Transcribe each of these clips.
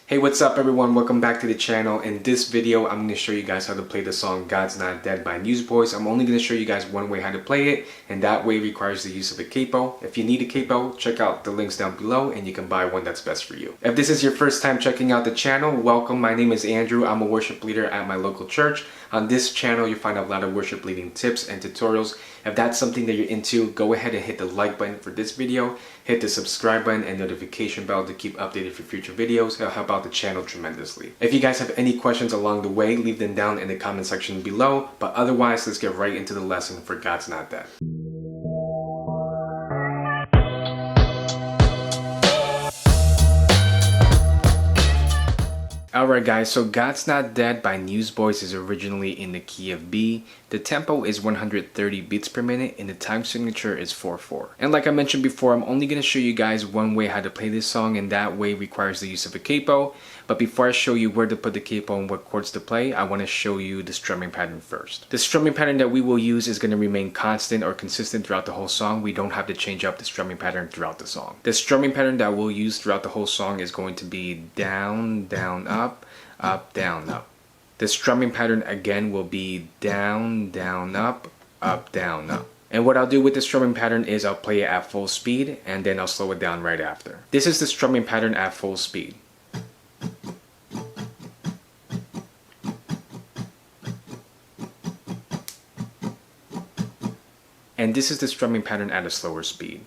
Hey, what's up everyone? Welcome back to the channel. In this video, I'm going to show you guys how to play the song God's Not Dead by Newsboys. I'm only going to show you guys one way how to play it, and that way requires the use of a capo. If you need a capo, check out the links down below and you can buy one that's best for you. If this is your first time checking out the channel, welcome. My name is Andrew. I'm a worship leader at my local church. On this channel, you'll find a lot of worship leading tips and tutorials. If that's something that you're into, go ahead and hit the like button for this video, hit the subscribe button and notification bell to keep updated for future videos. It'll help out the channel tremendously. If you guys have any questions along the way, leave them down in the comment section below. But otherwise, let's get right into the lesson for God's Not Dead. Alright guys, so God's Not Dead by Newsboys is originally in the key of B. The tempo is 130 beats per minute and the time signature is 4/4. And like I mentioned before, I'm only going to show you guys one way how to play this song, and that way requires the use of a capo. But before I show you where to put the capo and what chords to play, I want to show you the strumming pattern first. The strumming pattern that we will use is going to remain constant or consistent throughout the whole song. We don't have to change up the strumming pattern throughout the song. The strumming pattern that we'll use throughout the whole song is going to be down, down, up, up, down, up. The strumming pattern again will be down, down, up, down, up. And what I'll do with the strumming pattern is I'll play it at full speed and then I'll slow it down right after. This is the strumming pattern at full speed. And this is the strumming pattern at a slower speed.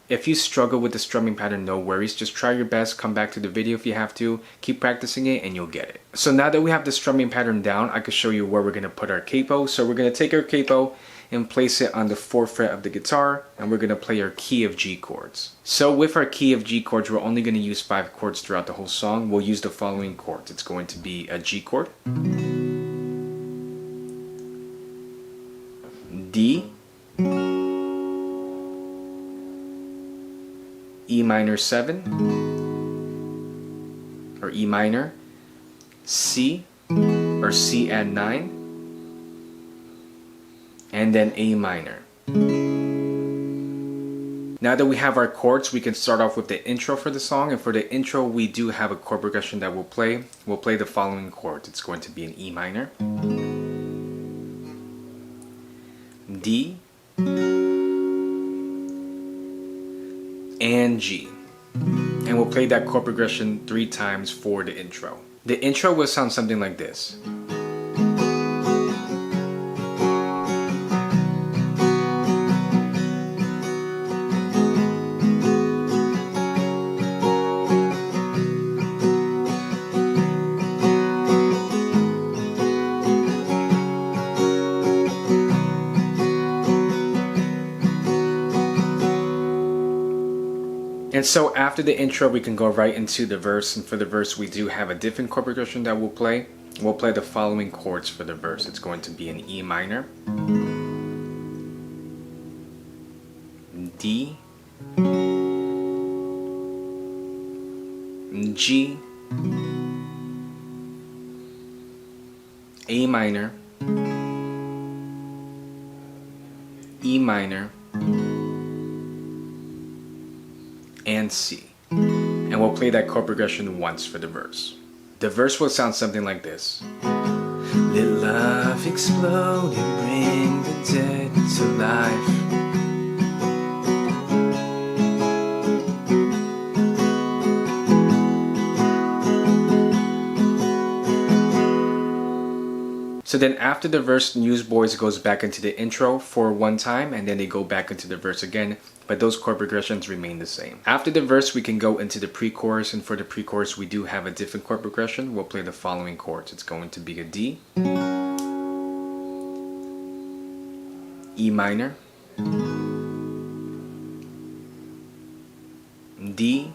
If you struggle with the strumming pattern, no worries. Just try your best, come back to the video if you have to, keep practicing it and you'll get it. So now that we have the strumming pattern down, I can show you where we're going to put our capo. So we're going to take our capo and place it on the 4th fret of the guitar, and we're going to play our key of G chords. So with our key of G chords, we're only going to use 5 chords throughout the whole song. We'll use the following chords. It's going to be a G chord, D, E minor 7, or E minor, C, or C add 9, and then A minor. Now that we have our chords, we can start off with the intro for the song, and for the intro we do have a chord progression that we'll play. We'll play the following chords. It's going to be an E minor, D, and G. And we'll play that chord progression 3 times for the intro. The intro will sound something like this. And so after the intro, we can go right into the verse. And for the verse, we do have a different chord progression that we'll play. We'll play the following chords for the verse. It's going to be an E minor, D, G, A minor, E minor, and C. And we'll play that chord progression once for the verse. The verse will sound something like this. Let love explode and bring the dead to life. So then after the verse, Newsboys goes back into the intro for one time and then they go back into the verse again, but those chord progressions remain the same. After the verse, we can go into the pre-chorus, and for the pre-chorus we do have a different chord progression. We'll play the following chords. It's going to be a D, E minor, D,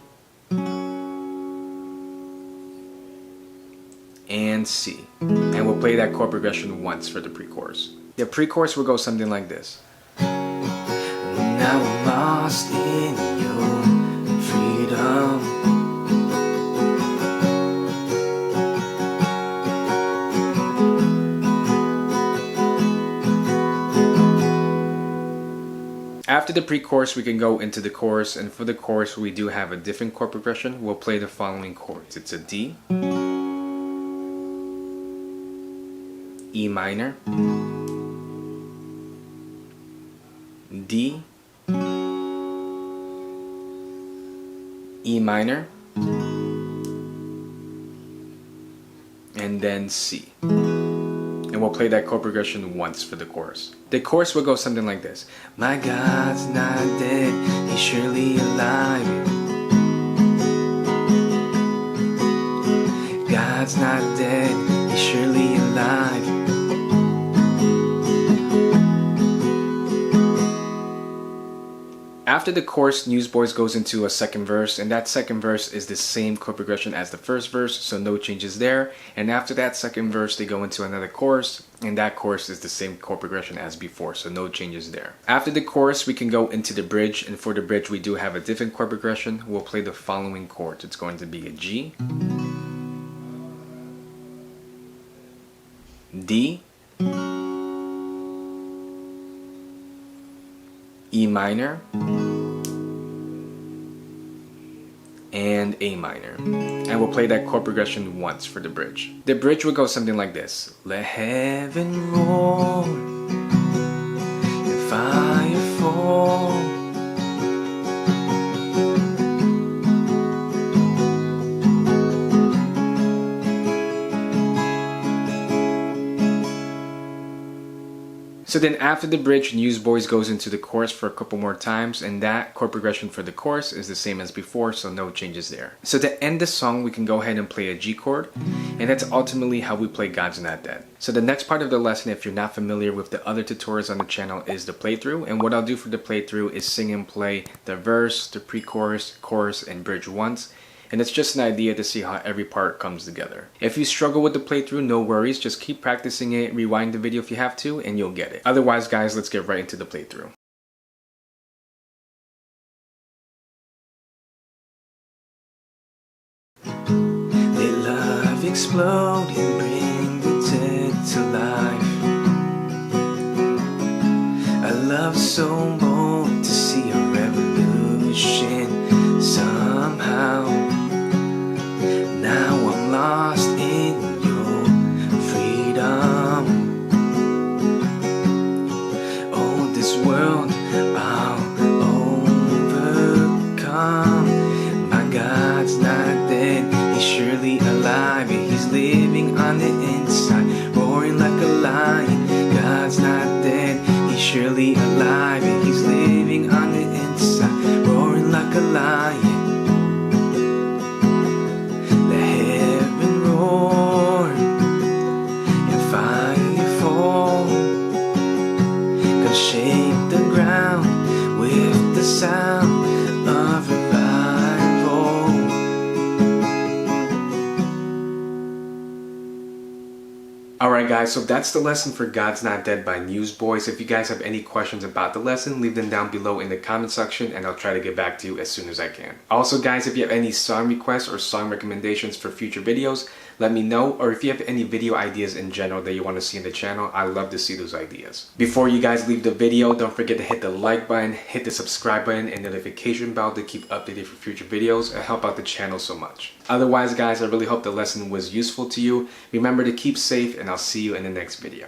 and C. And we'll play that chord progression once for the pre-chorus. The pre-chorus will go something like this. Now I'm lost in your freedom. After the pre-chorus, we can go into the chorus, and for the chorus we do have a different chord progression. We'll play the following chords. It's a D, E minor, D, E minor, and then C. And we'll play that chord progression once for the chorus. The chorus will go something like this. My God's not dead, he's surely alive. God's not dead, he's surely alive. After the chorus, Newsboys goes into a second verse, and that second verse is the same chord progression as the first verse, so no changes there. And after that second verse, they go into another chorus, and that chorus is the same chord progression as before, so no changes there. After the chorus, we can go into the bridge, and for the bridge, we do have a different chord progression. We'll play the following chords. It's going to be a G, D, E minor, and A minor. And we'll play that chord progression once for the bridge. The bridge will go something like this. Let heaven roar and fire fall. So then after the bridge, Newsboys goes into the chorus for a couple more times, and that chord progression for the chorus is the same as before, so no changes there. So to end the song, we can go ahead and play a G chord, and that's ultimately how we play God's Not Dead. So the next part of the lesson, if you're not familiar with the other tutorials on the channel, is the playthrough, and what I'll do for the playthrough is sing and play the verse, the pre-chorus, chorus, and bridge once. And it's just an idea to see how every part comes together. If you struggle with the playthrough, no worries, just keep practicing it, rewind the video if you have to, and you'll get it. Otherwise guys, let's get right into the playthrough. Let love explode and bring the dead to life. I love so bold to see a revolution somehow. Now I'm lost in your freedom. Oh, this world I'll overcome. My God's not dead, he's surely alive, and he's living on the inside, roaring like a lion. God's not dead, he's surely alive, and he's living on the inside, roaring like a lion. Shake the ground with the sound of revival. Alright guys, so that's the lesson for God's Not Dead by Newsboys. If you guys have any questions about the lesson, leave them down below in the comment section and I'll try to get back to you as soon as I can. Also guys, if you have any song requests or song recommendations for future videos, let me know, or if you have any video ideas in general that you want to see in the channel, I love to see those ideas. Before you guys leave the video, don't forget to hit the like button, hit the subscribe button, and notification bell to keep updated for future videos and help out the channel so much. Otherwise guys, I really hope the lesson was useful to you. Remember to keep safe, and I'll see you in the next video.